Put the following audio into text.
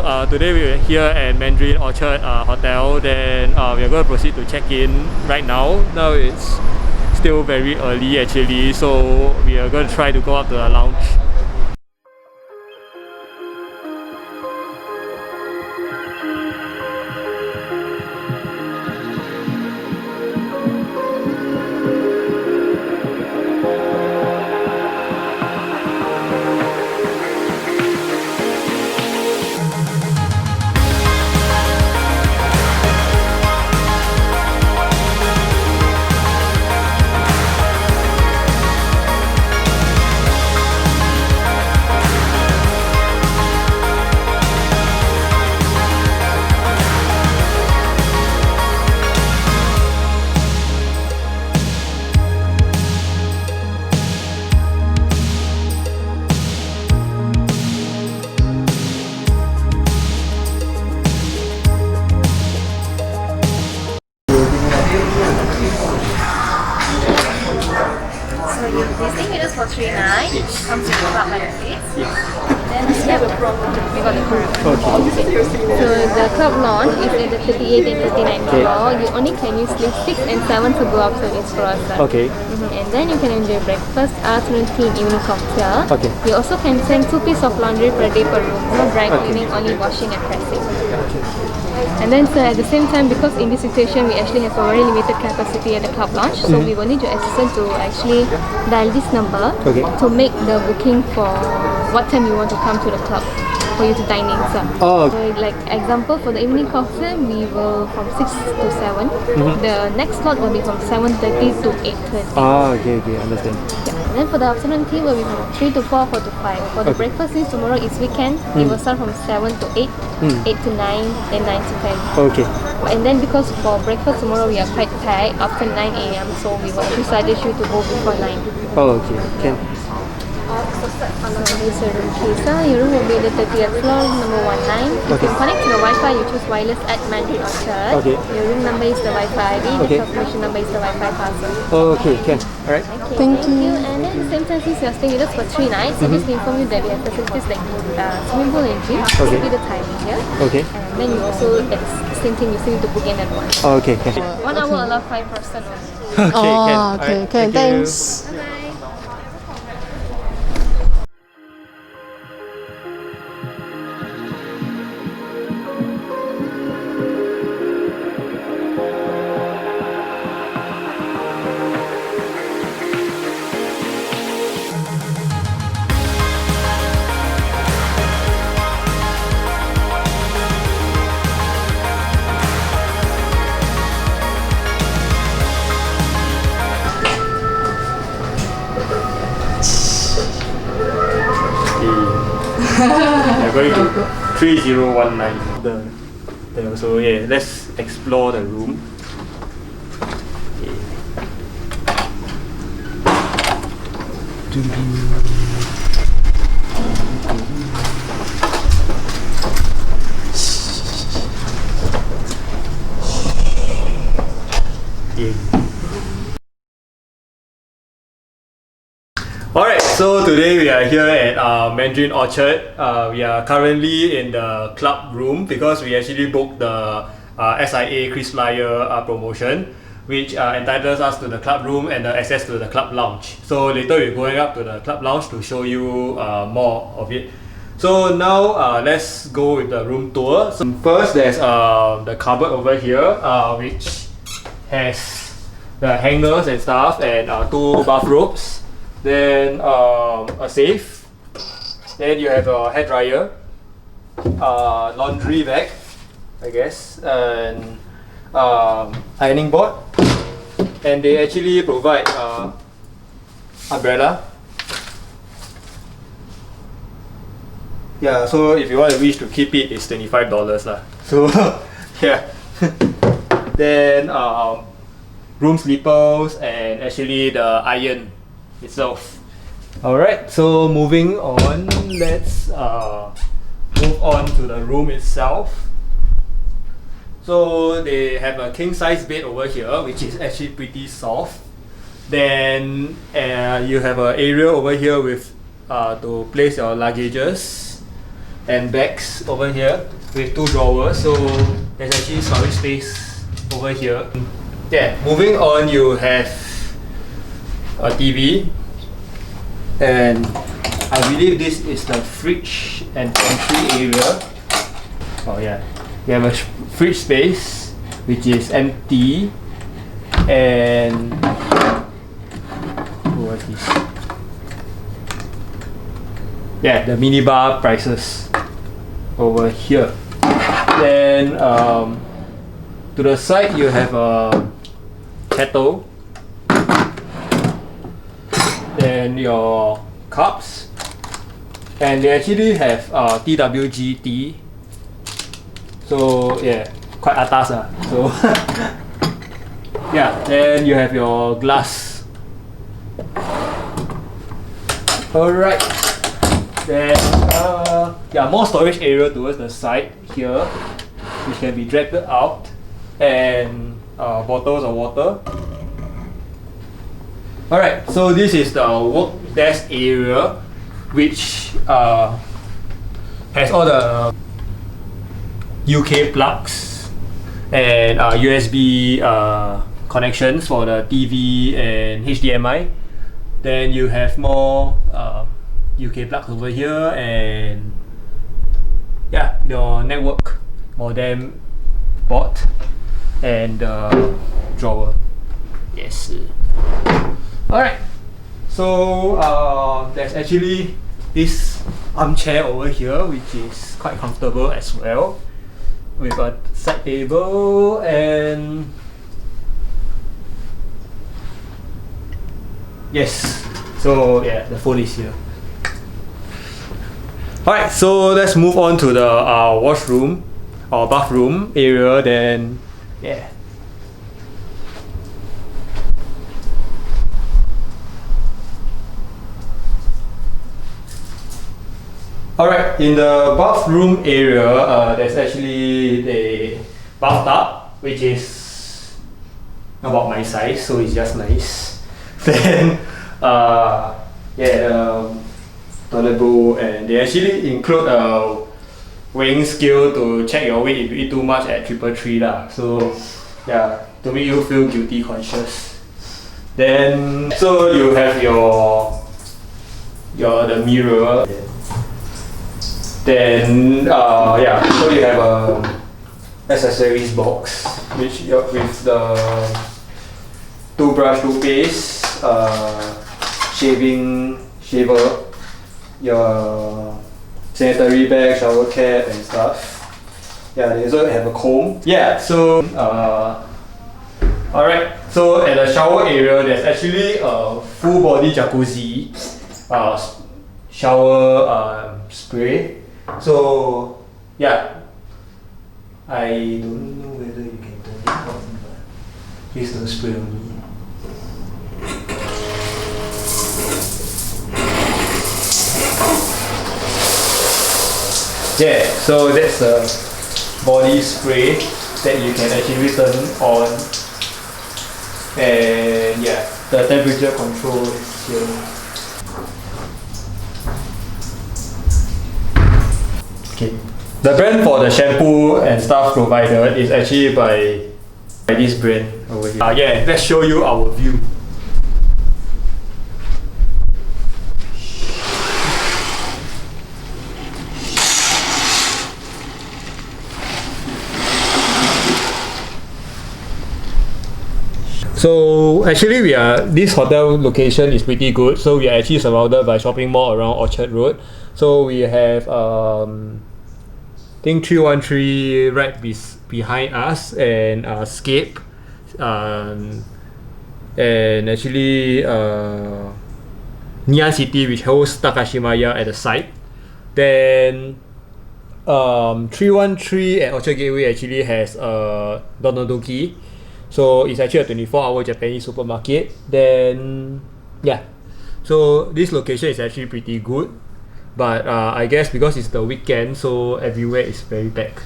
today we're here at Mandarin Orchard Hotel. Then we are going to proceed to check in right now. Now it's still very early actually, so we are going to try to go up to the lounge. We're staying with us for 3 nights. Comes with club benefits. Then we have a program. We got the program. So the club launch is at the 38th and 39th floor. You only can use lifts 6 and 7 to go up to each floor. Okay. And then you can enjoy breakfast, afternoon tea, and evening cocktail. Okay. You also can send 2 pieces of laundry per day per room. No dry cleaning, only washing and pressing. And then so at the same time, because in this situation we actually have a very limited capacity at the club launch, so we will need your assistant to actually dial this number to make the booking for what time you want to come to the club for you to dine in. So like example, for the evening cocktail, we will from 6 to 7. The next slot will be from 7:30 to 8:30. Okay, understand. And then for the afternoon tea will be from 3 to 4, 4 to 5. For the breakfast, since tomorrow is weekend, it will start from 7 to 8, 8 to 9, and 9 to 10. Okay. And then because for breakfast tomorrow we are quite packed after 9 AM, so we will actually suggest you to go before 9. Okay, can. So this is your room key. So your room will be the 30th floor, number 19. If you connect to the Wi-Fi, you choose wireless at Mandarin Orchard. Your room number is the Wi-Fi ID. The confirmation number is the Wi-Fi password. Okay, can. Alright. Thank you. And then at the same time, since you are staying with us for 3 nights, so just to inform you that we have facilities like swimming pool and gym. This will be the timing here. Okay. And then you also, at the same thing, you still need to book in advance. Okay, can. 1 hour allow 5 person only. Okay, can. Thanks. Bye-bye. We're going to 3019. So yeah, let's explore the room. Alright, so today we are here at Mandarin Orchard. We are currently in the club room because we actually booked the SIA Kris promotion, which entitles us to the club room and the access to the club lounge. So later we're going up to the club lounge to show you more of it. So now let's go with the room tour. So first there's the cupboard over here, which has the hangers and stuff, and 2 bathrobes. Then a safe. Then you have a hairdryer, laundry bag, I guess, and ironing board. And they actually provide umbrella. Yeah, so if you want to wish to keep it, it's $25 lah. So yeah. Then room slippers and actually the iron itself. Alright, so moving on, let's move on to the room itself. So they have a king size bed over here, which is actually pretty soft. Then you have an area over here with to place your luggages. and bags over here with 2 drawers. So there's actually storage space over here. Yeah, moving on, you have a TV, and I believe this is the fridge and pantry area. Oh yeah, we have a fridge space which is empty, and what is this? Yeah, the minibar prices over here. Then to the side you have a kettle, then your cups, and they actually have TWGT. So yeah, quite atas So yeah, then you have your glass. Alright. Then yeah, more storage area towards the side here, which can be dragged out, and bottles of water. Alright, so this is the work desk area, which has all the UK plugs and USB connections for the TV and HDMI. Then you have more UK plugs over here, and yeah, your network modem board and drawer. Yes. Alright, so there's actually this armchair over here, which is quite comfortable as well, with a side table, and yes, so yeah, the phone is here. Alright, so let's move on to the washroom or bathroom area. Then yeah, alright, in the bathroom area, there's actually the bathtub, which is about my size, so it's just nice. Then yeah, the toilet bowl, and they actually include a weighing scale to check your weight if you eat too much at 333 lah. So yeah, to make you feel guilty conscious. Then so you have your the mirror. Then yeah, so you have a accessories box, which with the toothbrush, toothpaste, shaver, your sanitary bag, shower cap and stuff. Yeah, they also have a comb. Yeah, so alright, so at the shower area there's actually a full body jacuzzi shower spray. So yeah, I don't know whether you can turn it on, but please don't spray on me. Yeah, so that's the body spray that you can actually turn on, and yeah, the temperature control is here. Okay, the brand for the shampoo and stuff provided is actually by this brand over here. Yeah, let's show you our view. So actually this hotel location is pretty good. So we are actually surrounded by shopping mall around Orchard Road. So we have I think 313 right behind us, and Scape, and actually Ngee City, which hosts Takashimaya at the site. Then 313 at Orchard Gateway actually has Donodoki. So it's actually a 24-hour Japanese supermarket. Then yeah, so this location is actually pretty good, but I guess because it's the weekend, so everywhere is very packed.